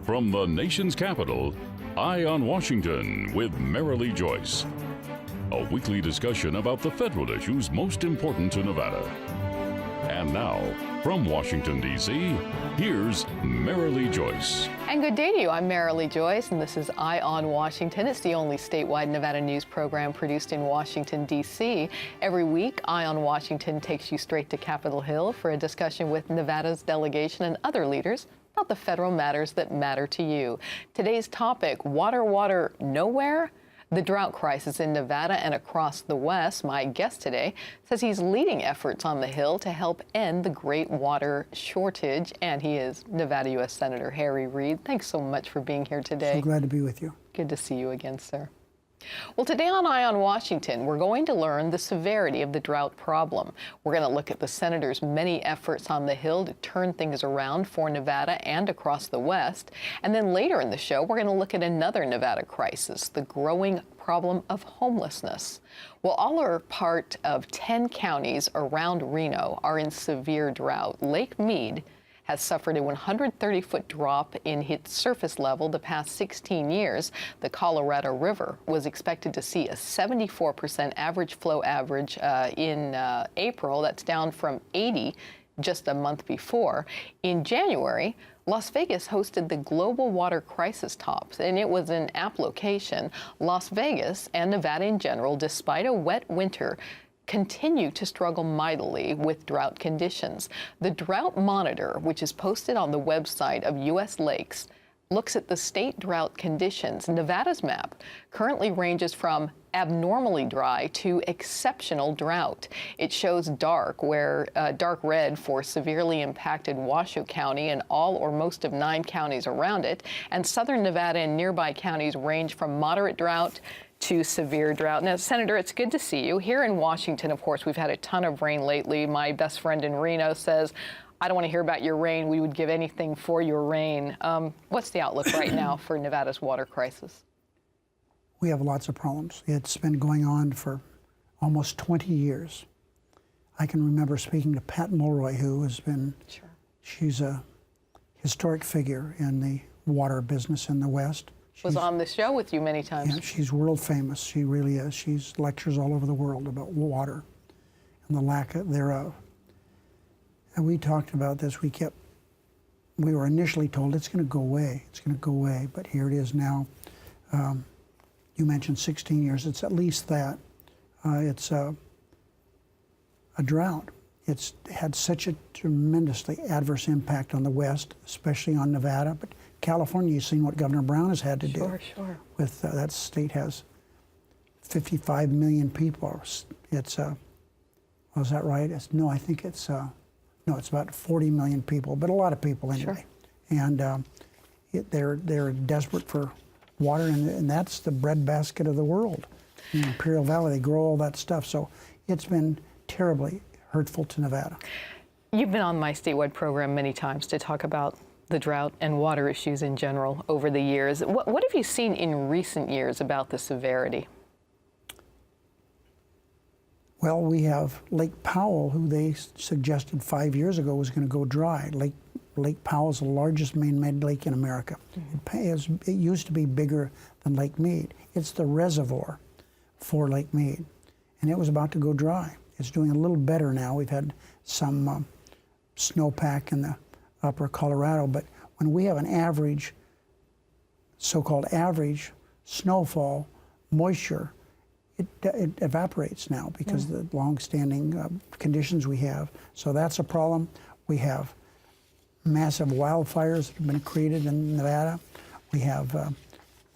From the nation's capital, Eye on Washington with Marilee Joyce. A weekly discussion about the federal issues most important to Nevada. And now, from Washington, D.C., here's Marilee Joyce. And good day to you. I'm Marilee Joyce, and this is Eye on Washington. It's the only statewide Nevada news program produced in Washington, D.C. Every week, Eye on Washington takes you straight to Capitol Hill for a discussion with Nevada's delegation and other leaders about the federal matters that matter to you. Today's topic, water nowhere? The drought crisis in Nevada and across the West. My guest today says he's leading efforts on the Hill to help end the great water shortage, and he is Nevada U.S. Senator Reid. Thanks so much for being here today. So glad to be with you. Good to see you again, sir. Well, today on Eye on Washington, we're going to learn the severity of the drought problem. We're going to look at the senator's many efforts on the Hill to turn things around for Nevada and across the West. And then later in the show, we're going to look at another Nevada crisis, the growing problem of homelessness. Well, all are part of 10 counties around Reno are in severe drought. Lake Mead has suffered a 130-foot drop in its surface level the past 16 years. The Colorado River was expected to see a 74% average flow average in April. That's down from 80 just a month before. In January, Las Vegas hosted the Global Water Crisis Tops, and it was an apt location. Las Vegas and Nevada in general, despite a wet winter, continue to struggle mightily with drought conditions. The Drought Monitor, which is posted on the website of U.S. Lakes, looks at the state drought conditions. Nevada's map currently ranges from abnormally dry to exceptional drought. It shows dark red for severely impacted Washoe County and all or most of 9 counties around it. And southern Nevada and nearby counties range from moderate drought to severe drought. Now, Senator, it's good to see you. Here in Washington, of course, we've had a ton of rain lately. My best friend in Reno says, I don't want to hear about your rain. We would give anything for your rain. What's the outlook right now for Nevada's water crisis? We have lots of problems. It's been going on for almost 20 years. I can remember speaking to Pat Mulroy, who has been, she's a historic figure in the water business in the West. Was on the show with you many times. Yeah, she's world famous. She really is. She's lectures all over the world about water and the lack thereof. And we talked about this. We were initially told it's going to go away. It's going to go away. But here it is now. You mentioned 16 years. It's at least that. It's a drought. It's had such a tremendously adverse impact on the West, especially on Nevada. But California, you've seen what Governor Brown has had to do. Sure. With that state has 55 million people. It's was that right? I think it's it's about 40 million people, but a lot of people anyway. Sure. And they're desperate for water, and that's the breadbasket of the world. In Imperial Valley, they grow all that stuff. So it's been terribly hurtful to Nevada. You've been on my statewide program many times to talk about the drought and water issues in general over the years. What have you seen in recent years about the severity? Well, we have Lake Powell, who they suggested 5 years ago was going to go dry. Lake Powell is the largest man-made lake in America. Mm-hmm. It used to be bigger than Lake Mead. It's the reservoir for Lake Mead, and it was about to go dry. It's doing a little better now. We've had some snowpack in the upper Colorado, but when we have an average, so-called average snowfall, moisture, it evaporates now because of the long-standing conditions we have. So that's a problem. We have massive wildfires that have been created in Nevada. We have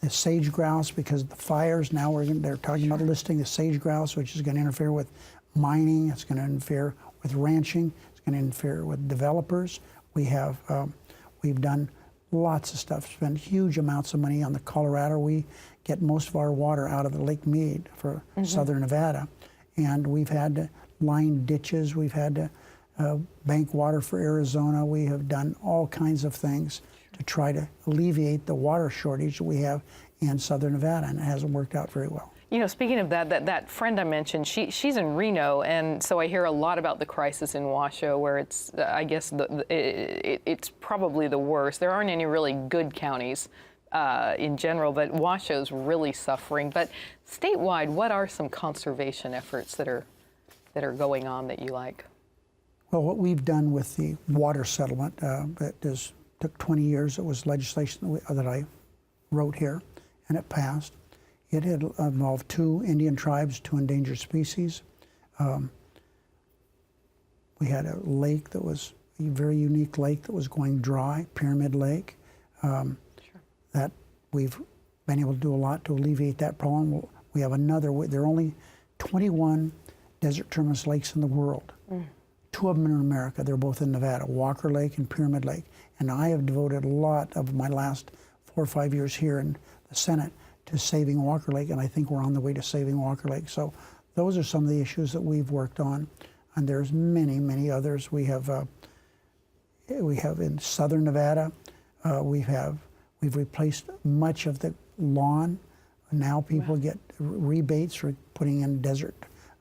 the sage grouse because of the fires. Now they're talking about listing the sage grouse, which is going to interfere with mining. It's going to interfere with ranching. It's going to interfere with developers. We've done lots of stuff, spent huge amounts of money on the Colorado. We get most of our water out of the Lake Mead for southern Nevada. And we've had to line ditches. We've had to bank water for Arizona. We have done all kinds of things to try to alleviate the water shortage that we have in southern Nevada, and it hasn't worked out very well. You know, speaking of that friend I mentioned, she's in Reno, and so I hear a lot about the crisis in Washoe, where it's, I guess, it's probably the worst. There aren't any really good counties in general, but Washoe's really suffering. But statewide, what are some conservation efforts that are going on that you like? Well, what we've done with the water settlement, took 20 years. It was legislation that I wrote here, and it passed. It had involved 2 Indian tribes, 2 endangered species. We had a lake that was a very unique lake that was going dry, Pyramid Lake. Sure. That we've been able to do a lot to alleviate that problem. We have another, there are only 21 desert terminus lakes in the world. 2 of them are in America. They're both in Nevada, Walker Lake and Pyramid Lake. And I have devoted a lot of my last 4 or 5 years here in the Senate to saving Walker Lake, and I think we're on the way to saving Walker Lake. So those are some of the issues that we've worked on, and there's many, many others. We have in southern Nevada, we've replaced much of the lawn. Now people get rebates for putting in desert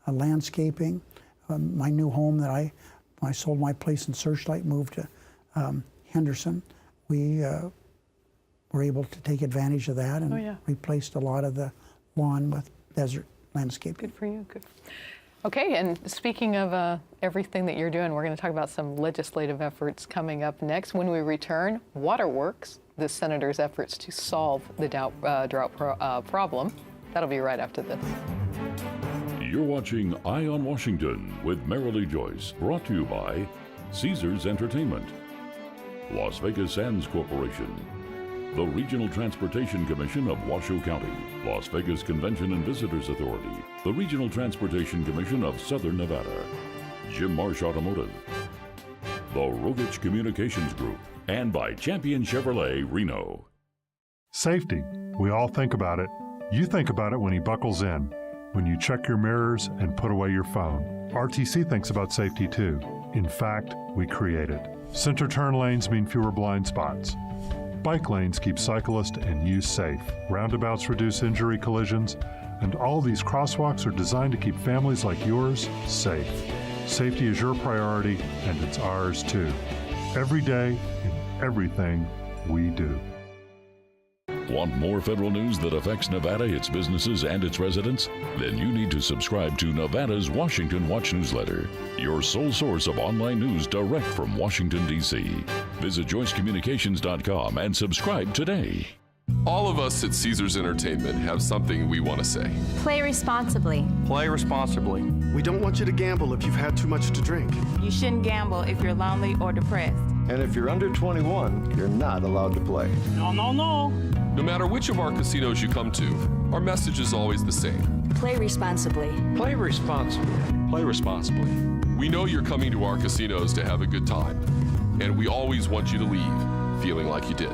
landscaping. My new home that when I sold my place in Searchlight, moved to Henderson, we were able to take advantage of that and replaced a lot of the lawn with desert landscaping. Good for you. Good. Okay, and speaking of everything that you're doing, we're going to talk about some legislative efforts coming up next. When we return, Waterworks, the senator's efforts to solve the drought problem. That'll be right after this. You're watching Eye on Washington with Marilee Joyce, brought to you by Caesars Entertainment, Las Vegas Sands Corporation, the Regional Transportation Commission of Washoe County, Las Vegas Convention and Visitors Authority, the Regional Transportation Commission of Southern Nevada, Jim Marsh Automotive, the Rogich Communications Group, and by Champion Chevrolet Reno. Safety. We all think about it. You think about it when he buckles in, when you check your mirrors and put away your phone. RTC thinks about safety too. In fact, we create it. Center turn lanes mean fewer blind spots. Bike lanes keep cyclists and you safe. Roundabouts reduce injury collisions, and all these crosswalks are designed to keep families like yours safe. Safety is your priority, and it's ours too. Every day, in everything we do. Want more federal news that affects Nevada, its businesses, and its residents? Then you need to subscribe to Nevada's Washington Watch newsletter, your sole source of online news direct from Washington, D.C. Visit joycecommunications.com and subscribe today. All of us at Caesars Entertainment have something we want to say. Play responsibly. Play responsibly. We don't want you to gamble if you've had too much to drink. You shouldn't gamble if you're lonely or depressed. And if you're under 21, you're not allowed to play. No, no, no. No matter which of our casinos you come to, our message is always the same. Play responsibly. Play responsibly. Play responsibly. We know you're coming to our casinos to have a good time, and we always want you to leave feeling like you did.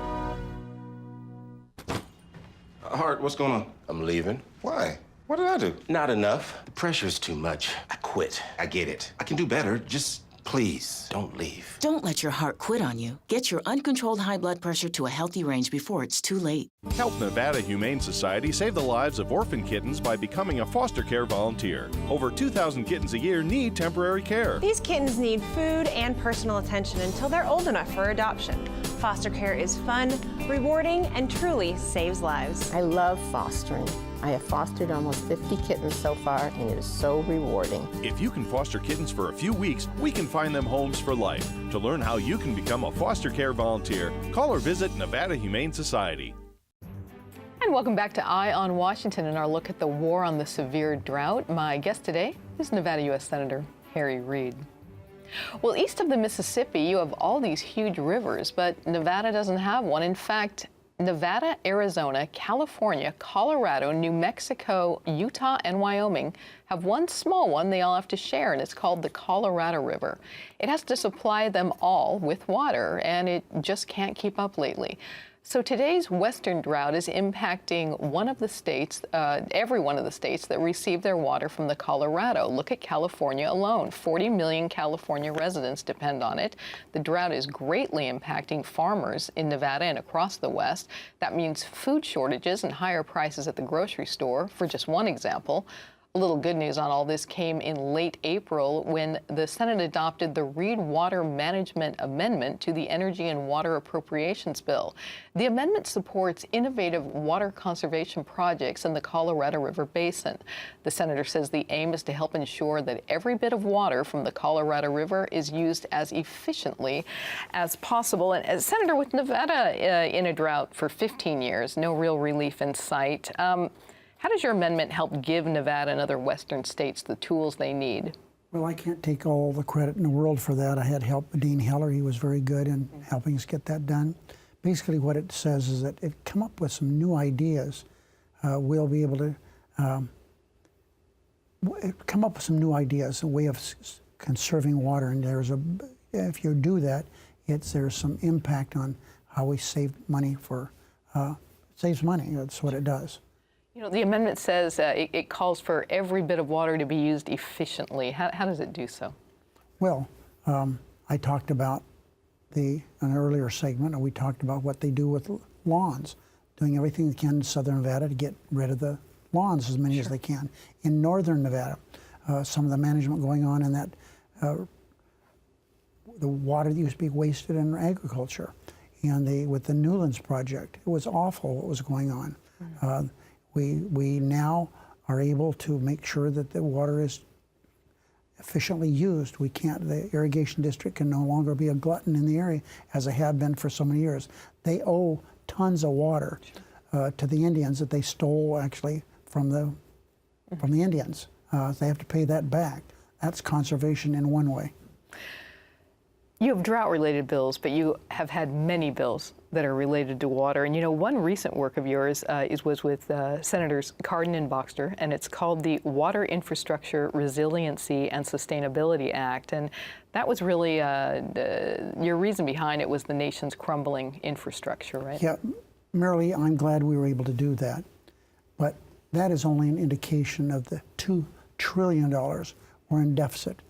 Hart, what's going on? I'm leaving. Why? What did I do? Not enough. The pressure's too much. I quit. I get it. I can do better. Just please don't leave. Don't let your heart quit on you. Get your uncontrolled high blood pressure to a healthy range before it's too late. Help Nevada Humane Society save the lives of orphan kittens by becoming a foster care volunteer. Over 2,000 kittens a year need temporary care. These kittens need food and personal attention until they're old enough for adoption. Foster care is fun, rewarding, and truly saves lives. I love fostering. I have fostered almost 50 kittens so far, and it is so rewarding. If you can foster kittens for a few weeks, we can find them homes for life. To learn how you can become a foster care volunteer, call or visit Nevada Humane Society. And welcome back to Eye on Washington and our look at the war on the severe drought. My guest today is Nevada U.S. Senator Reid. Well, east of the Mississippi, you have all these huge rivers, but Nevada doesn't have one. In fact, Nevada, Arizona, California, Colorado, New Mexico, Utah, and Wyoming have one small one they all have to share, and it's called the Colorado River. It has to supply them all with water, and it just can't keep up lately. So today's western drought is impacting one of the states, every one of the states that receive their water from the Colorado. Look at California alone. 40 million California residents depend on it. The drought is greatly impacting farmers in Nevada and across the West. That means food shortages and higher prices at the grocery store, for just one example. A little good news on all this came in late April when the Senate adopted the Reid Water Management Amendment to the Energy and Water Appropriations Bill. The amendment supports innovative water conservation projects in the Colorado River Basin. The senator says the aim is to help ensure that every bit of water from the Colorado River is used as efficiently as possible. And as Senator, with Nevada in a drought for 15 years, no real relief in sight, how does your amendment help give Nevada and other western states the tools they need? Well, I can't take all the credit in the world for that. I had help with Dean Heller. He was very good in helping us get that done. Basically what it says is that if we come up with some new ideas, we'll be able to come up with some new ideas, a way of conserving water. And if you do that, there's some impact on how we save money saves money. That's what it does. You know, the amendment says it calls for every bit of water to be used efficiently. How does it do so? Well, I talked about in an earlier segment, and we talked about what they do with lawns, doing everything they can in southern Nevada to get rid of the lawns, as many as they can. In northern Nevada, some of the management going on in that, the water that used to be wasted in agriculture, and with the Newlands project, it was awful what was going on. We now are able to make sure that the water is efficiently used. The irrigation district can no longer be a glutton in the area, as they have been for so many years. They owe tons of water to the Indians that they stole actually from the Indians. They have to pay that back. That's conservation in one way. You have drought-related bills, but you have had many bills that are related to water. And you know, one recent work of yours was with Senators Cardin and Boxer, and it's called the Water Infrastructure Resiliency and Sustainability Act. And that was really, your reason behind it was the nation's crumbling infrastructure, right? Yeah, Marilee, I'm glad we were able to do that. But that is only an indication of the $2 trillion we're in deficit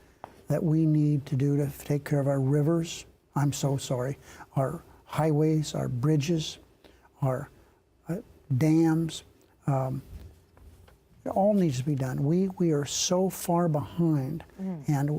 that we need to do to take care of our rivers, our highways, our bridges, our dams. It all needs to be done. We are so far behind, and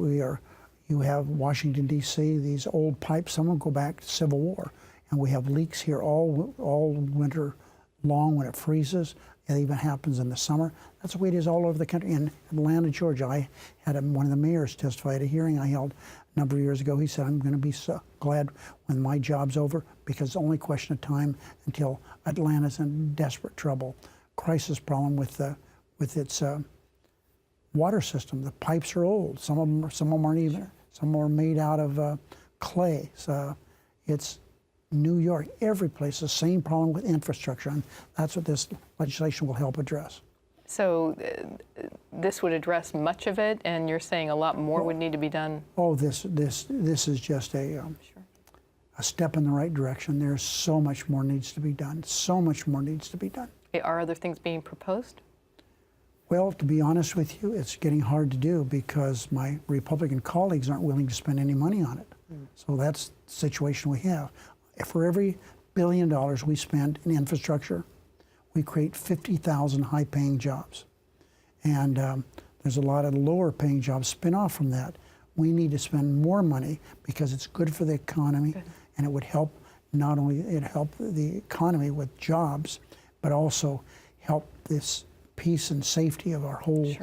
you have Washington, D.C., these old pipes, some of them go back to Civil War, and we have leaks here all winter long when it freezes. It even happens in the summer. That's the way it is all over the country. In Atlanta, Georgia, I had one of the mayors testify at a hearing I held a number of years ago. He said, I'm going to be so glad when my job's over, because it's only a question of time until Atlanta's in desperate trouble. Crisis problem with its water system. The pipes are old. Some of them aren't even. Some are made out of clay. So it's New York, every place, the same problem with infrastructure, and that's what this legislation will help address. So this would address much of it, and you're saying a lot more would need to be done? Oh, this is just a step in the right direction. There's so much more needs to be done. So much more needs to be done. Are other things being proposed? Well, to be honest with you, it's getting hard to do because my Republican colleagues aren't willing to spend any money on it. So that's the situation we have. For every $1 billion we spend in infrastructure, we create 50,000 high-paying jobs. And there's a lot of lower-paying jobs spin off from that. We need to spend more money because it's good for the economy, and it would help not only help the economy with jobs, but also help this peace and safety of our whole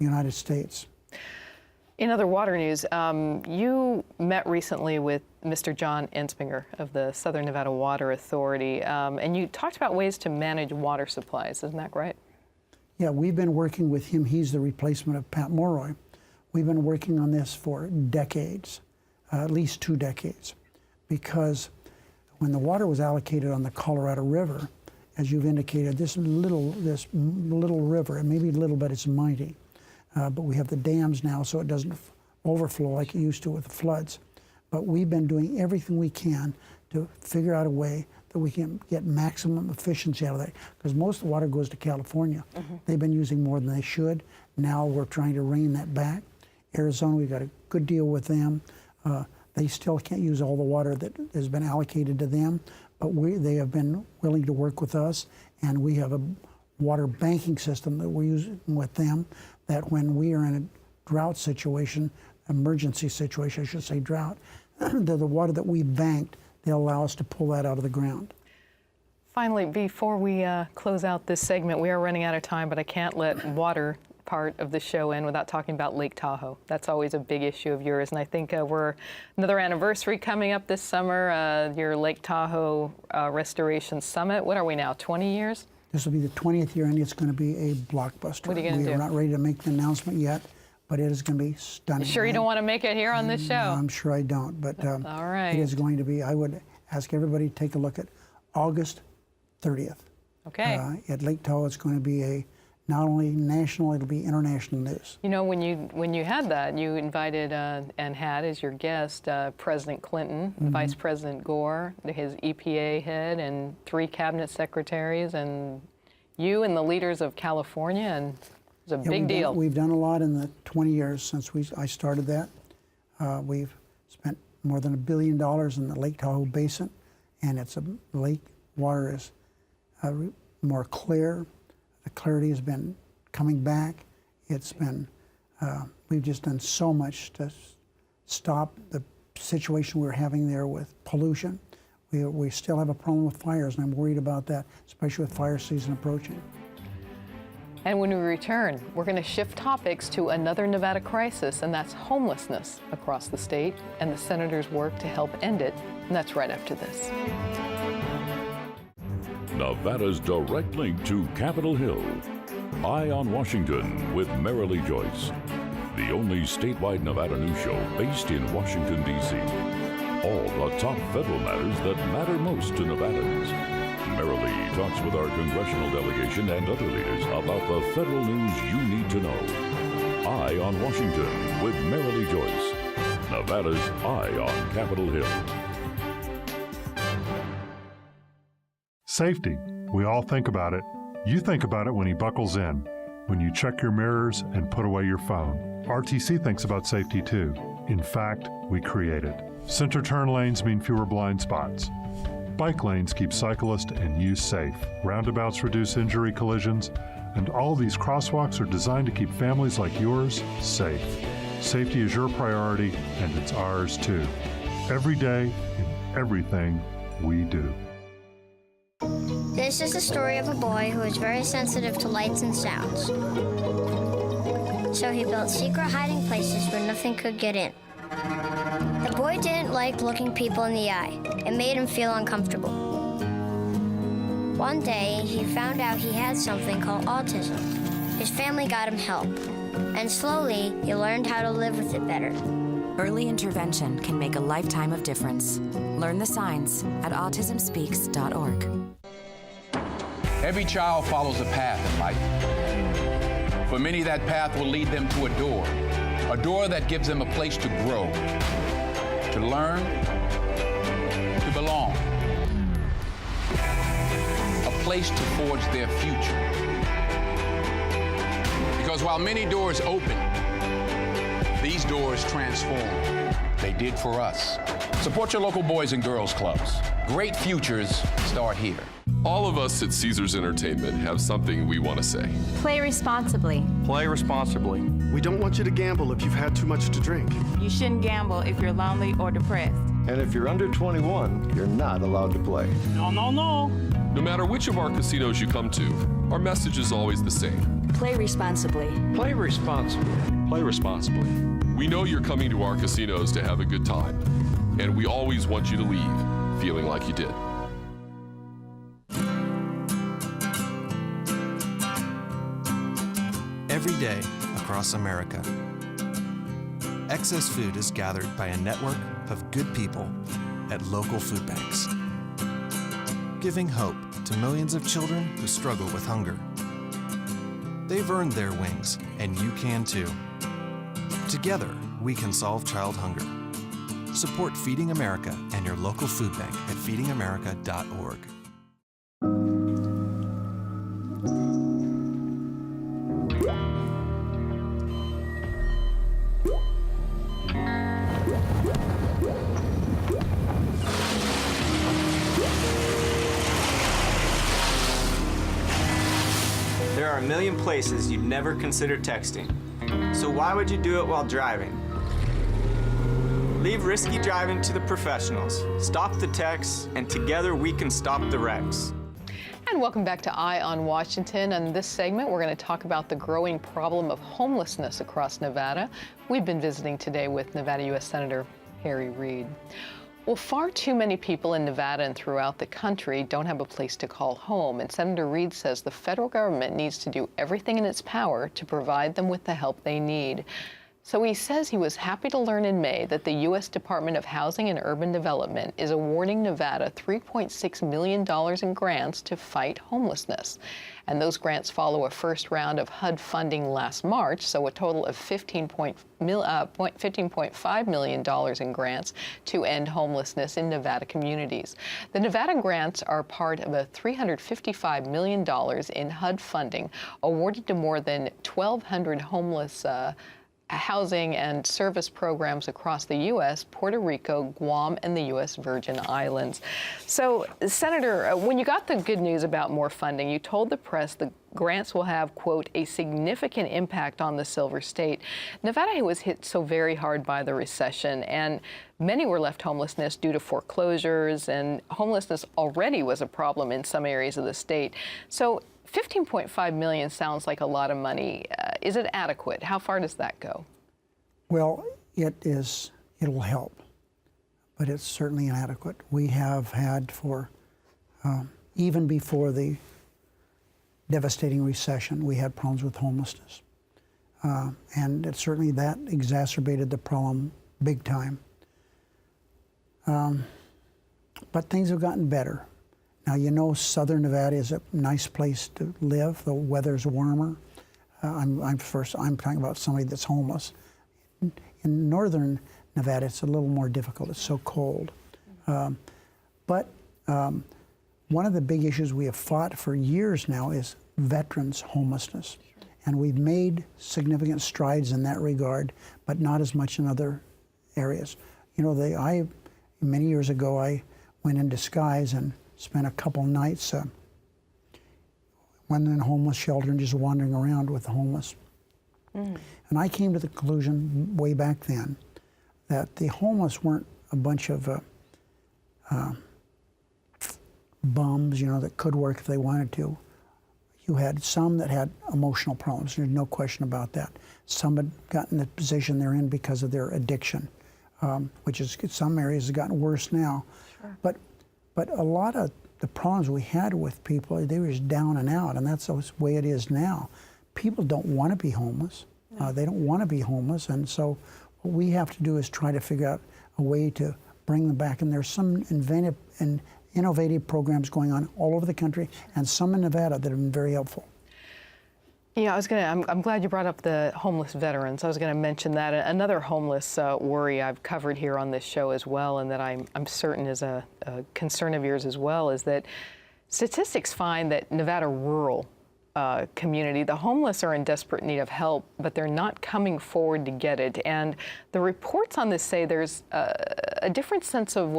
United States. In other water news, you met recently with Mr. John Ensminger of the Southern Nevada Water Authority, and you talked about ways to manage water supplies. Isn't that right? Yeah, we've been working with him. He's the replacement of Pat Morroy. We've been working on this for decades, at least 2 decades, because when the water was allocated on the Colorado River, as you've indicated, this little river, and maybe little, but it's mighty. But we have the dams now, so it doesn't overflow like it used to with the floods. But we've been doing everything we can to figure out a way that we can get maximum efficiency out of that, because most of the water goes to California. They've been using more than they should. Now we're trying to rein that back. Arizona, we've got a good deal with them. They still can't use all the water that has been allocated to them, but they have been willing to work with us, and we have a water banking system that we're using with them, that when we are in a drought situation, emergency situation, I should say drought, the water that we banked, they'll allow us to pull that out of the ground. Finally, before we close out this segment, we are running out of time, but I can't let water part of the show in without talking about Lake Tahoe. That's always a big issue of yours, and I think we're another anniversary coming up this summer, your Lake Tahoe Restoration Summit. What are we now, 20 years? This will be the 20th year, and it's going to be a blockbuster. What are you going to do? We are not ready to make the announcement yet, but it is going to be stunning. You sure you don't want to make it here on this show? No, I'm sure I don't, but all right. It is going to be, I would ask everybody to take a look at August 30th. Okay. At Lake Tahoe, it's going to be not only national, it'll be international news. You know, when you had that, you invited and had as your guest President Clinton, Vice President Gore, his EPA head, and 3 cabinet secretaries, and you and the leaders of California, and it was a big deal. We've done a lot in the 20 years since I started that. We've spent more than $1 billion in the Lake Tahoe Basin, and it's a lake. Water is more clear. The clarity has been coming back. It's been, we've just done so much to stop the situation we're having there with pollution. We still have a problem with fires, and I'm worried about that, especially with fire season approaching. And when we return, we're going to shift topics to another Nevada crisis, and that's homelessness across the state and the senator's work to help end it. And that's right after this. Nevada's direct link to Capitol Hill. Eye on Washington with Marilee Joyce. The only statewide Nevada news show based in Washington, D.C. All the top federal matters that matter most to Nevadans. Marilee talks with our congressional delegation and other leaders about the federal news you need to know. Eye on Washington with Marilee Joyce. Nevada's Eye on Capitol Hill. Safety. We all think about it. You think about it when he buckles in, when you check your mirrors and put away your phone. RTC thinks about safety too. In fact, we create it. Center turn lanes mean fewer blind spots. Bike lanes keep cyclists and you safe. Roundabouts reduce injury collisions. And all these crosswalks are designed to keep families like yours safe. Safety is your priority, and it's ours too. Every day, in everything we do. This is the story of a boy who was very sensitive to lights and sounds. So he built secret hiding places where nothing could get in. The boy didn't like looking people in the eye. It made him feel uncomfortable. One day, he found out he had something called autism. His family got him help, and slowly, he learned how to live with it better. Early intervention can make a lifetime of difference. Learn the signs at autismspeaks.org. Every child follows a path in life. For many, that path will lead them to a door that gives them a place to grow, to learn, to belong, a place to forge their future. Because while many doors open, these doors transform. They did for us. Support your local Boys and Girls Clubs. Great futures start here. All of us at Caesars Entertainment have something we want to say. Play responsibly. Play responsibly. We don't want you to gamble if you've had too much to drink. You shouldn't gamble if you're lonely or depressed. And if you're under 21, you're not allowed to play. No, no, no. No matter which of our casinos you come to, our message is always the same. Play responsibly. Play responsibly. Play responsibly. We know you're coming to our casinos to have a good time, and we always want you to leave feeling like you did. Every day across America, excess food is gathered by a network of good people at local food banks, giving hope to millions of children who struggle with hunger. They've earned their wings, and you can too. Together, we can solve child hunger. Support Feeding America and your local food bank at feedingamerica.org. There are a million places you'd never consider texting. So why would you do it while driving? Leave risky driving to the professionals. Stop the texts, and together we can stop the wrecks. And welcome back to Eye on Washington. In this segment, we're going to talk about the growing problem of homelessness across Nevada. We've been visiting today with Nevada U.S. Senator Reid. Well, far too many people in Nevada and throughout the country don't have a place to call home, and Senator Reid says the federal government needs to do everything in its power to provide them with the help they need. So he says he was happy to learn in May that the U.S. Department of Housing and Urban Development is awarding Nevada $3.6 million in grants to fight homelessness. And those grants follow a first round of HUD funding last March, so a total of $15.5 million in grants to end homelessness in Nevada communities. The Nevada grants are part of a $355 million in HUD funding awarded to more than 1,200 homeless housing and service programs across the U.S., Puerto Rico, Guam, and the U.S. Virgin Islands. So, Senator, when you got the good news about more funding, you told the press the grants will have, quote, a significant impact on the Silver State. Nevada was hit so very hard by the recession, and many were left homelessness due to foreclosures, and homelessness already was a problem in some areas of the state. So, $15.5 million sounds like a lot of money. Is it adequate? How far does that go? Well, it'll help, but it's certainly inadequate. We have had even before the devastating recession, we had problems with homelessness. And certainly that exacerbated the problem big time. But things have gotten better. Now, you know, southern Nevada is a nice place to live. The weather's warmer. I'm talking about somebody that's homeless. In northern Nevada, it's a little more difficult. It's so cold. But one of the big issues we have fought for years now is veterans' homelessness. And we've made significant strides in that regard, but not as much in other areas. You know, many years ago, I went in disguise and spent a couple nights went in a homeless shelter and just wandering around with the homeless. And I came to the conclusion way back then that the homeless weren't a bunch of bums, you know, that could work if they wanted to. You had some that had emotional problems. There's no question about that. Some had gotten the position they're in because of their addiction, which is in some areas has gotten worse now. Sure. But a lot of the problems we had with people, they were just down and out, and that's the way it is now. People don't want to be homeless. No. They don't want to be homeless, and so what we have to do is try to figure out a way to bring them back. And there's some inventive and innovative programs going on all over the country, and some in Nevada that have been very helpful. Yeah, I'm glad you brought up the homeless veterans. I was going to mention that. Another homeless worry I've covered here on this show as well, and that I'm certain is a concern of yours as well, is that statistics find that Nevada rural community, the homeless are in desperate need of help, but they're not coming forward to get it. And the reports on this say there's a different sense of,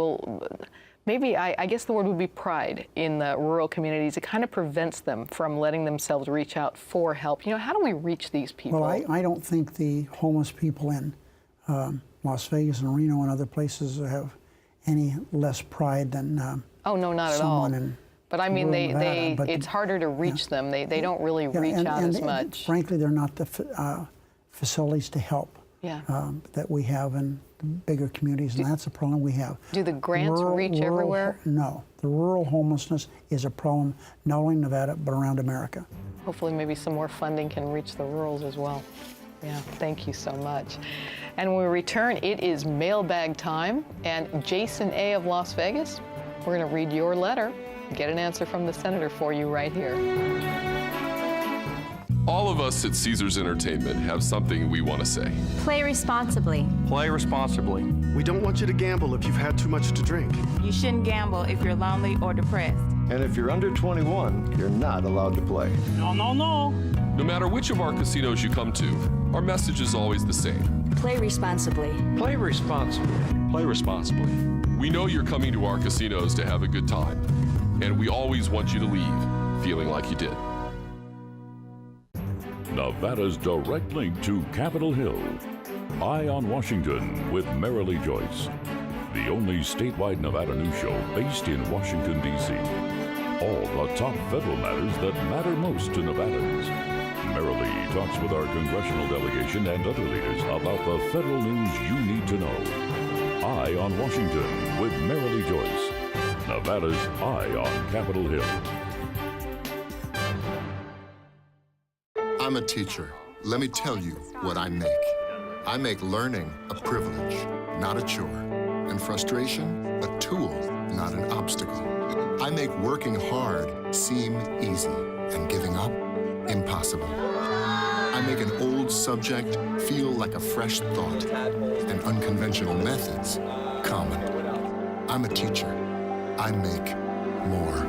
maybe I guess the word would be pride in the rural communities. It kind of prevents them from letting themselves reach out for help. You know, how do we reach these people? Well, I don't think the homeless people in Las Vegas and Reno and other places have any less pride than oh, no, not at all. But I mean, it's harder to reach them. They don't really reach out as much. Frankly, they're not the facilities to help that we have in bigger communities, and that's a problem we have. Do the grants reach everywhere? No. The rural homelessness is a problem not only in Nevada, but around America. Hopefully maybe some more funding can reach the rurals as well. Yeah, thank you so much. And when we return, it is mailbag time, and Jason A. of Las Vegas, we're going to read your letter, get an answer from the senator for you right here. All of us at Caesars Entertainment have something we want to say. Play responsibly. Play responsibly. We don't want you to gamble if you've had too much to drink. You shouldn't gamble if you're lonely or depressed. And if you're under 21, you're not allowed to play. No, no, no. No matter which of our casinos you come to, our message is always the same. Play responsibly. Play responsibly. Play responsibly. We know you're coming to our casinos to have a good time, and we always want you to leave feeling like you did. Nevada's direct link to Capitol Hill. Eye on Washington with Marilee Joyce. The only statewide Nevada news show based in Washington, D.C. All the top federal matters that matter most to Nevadans. Marilee talks with our congressional delegation and other leaders about the federal news you need to know. Eye on Washington with Marilee Joyce. Nevada's Eye on Capitol Hill. I'm a teacher. Let me tell you what I make. I make learning a privilege, not a chore, and frustration a tool, not an obstacle. I make working hard seem easy and giving up impossible. I make an old subject feel like a fresh thought and unconventional methods common. I'm a teacher. I make more.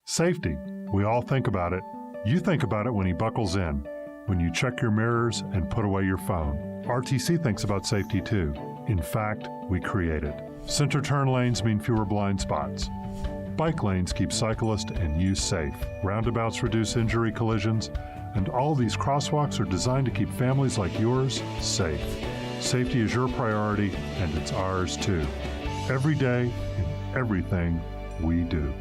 Safety. We all think about it. You think about it when he buckles in, when you check your mirrors and put away your phone. RTC thinks about safety too. In fact, we create it. Center turn lanes mean fewer blind spots. Bike lanes keep cyclists and you safe. Roundabouts reduce injury collisions. And all these crosswalks are designed to keep families like yours safe. Safety is your priority, and it's ours too. Every day, in everything we do.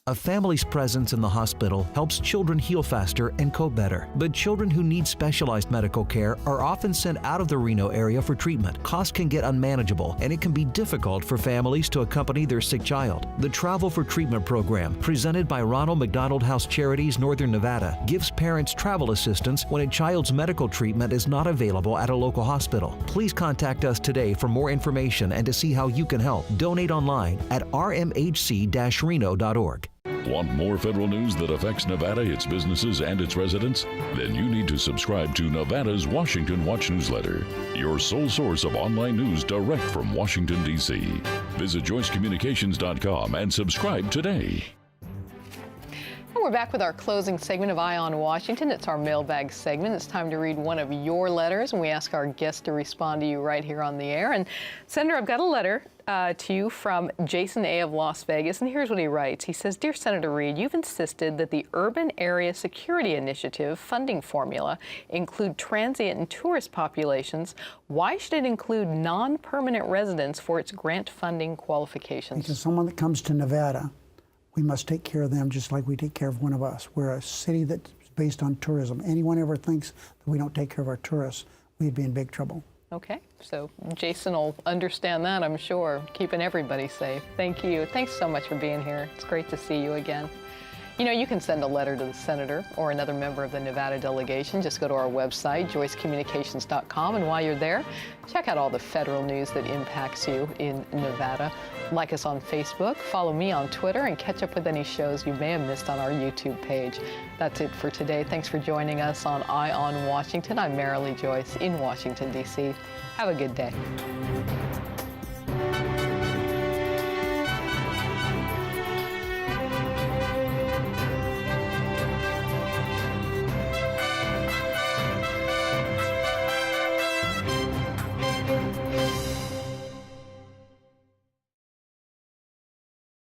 A family's presence in the hospital helps children heal faster and cope better. But children who need specialized medical care are often sent out of the Reno area for treatment. Costs can get unmanageable, and it can be difficult for families to accompany their sick child. The Travel for Treatment program, presented by Ronald McDonald House Charities Northern Nevada, gives parents travel assistance when a child's medical treatment is not available at a local hospital. Please contact us today for more information and to see how you can help. Donate online at rmhc-reno.org. Want more federal news that affects Nevada, its businesses, and its residents? Then you need to subscribe to Nevada's Washington Watch newsletter, your sole source of online news direct from Washington, D.C. Visit joycecommunications.com and subscribe today. And we're back with our closing segment of Eye on Washington. It's our mailbag segment. It's time to read one of your letters, and we ask our guests to respond to you right here on the air. And Senator, I've got a letter to you from Jason A. of Las Vegas, and here's what he writes. He says, Dear Senator Reid, you've insisted that the Urban Area Security Initiative funding formula include transient and tourist populations. Why should it include non-permanent residents for its grant funding qualifications? Because someone that comes to Nevada, we must take care of them just like we take care of one of us. We're a city that's based on tourism. Anyone ever thinks that we don't take care of our tourists, we'd be in big trouble. Okay, so Jason will understand that, I'm sure, keeping everybody safe. Thank you. Thanks so much for being here. It's great to see you again. You know, you can send a letter to the senator or another member of the Nevada delegation. Just go to our website, joycecommunications.com, and while you're there, check out all the federal news that impacts you in Nevada. Like us on Facebook, follow me on Twitter, and catch up with any shows you may have missed on our YouTube page. That's it for today. Thanks for joining us on Eye on Washington. I'm Marilee Joyce in Washington, D.C. Have a good day.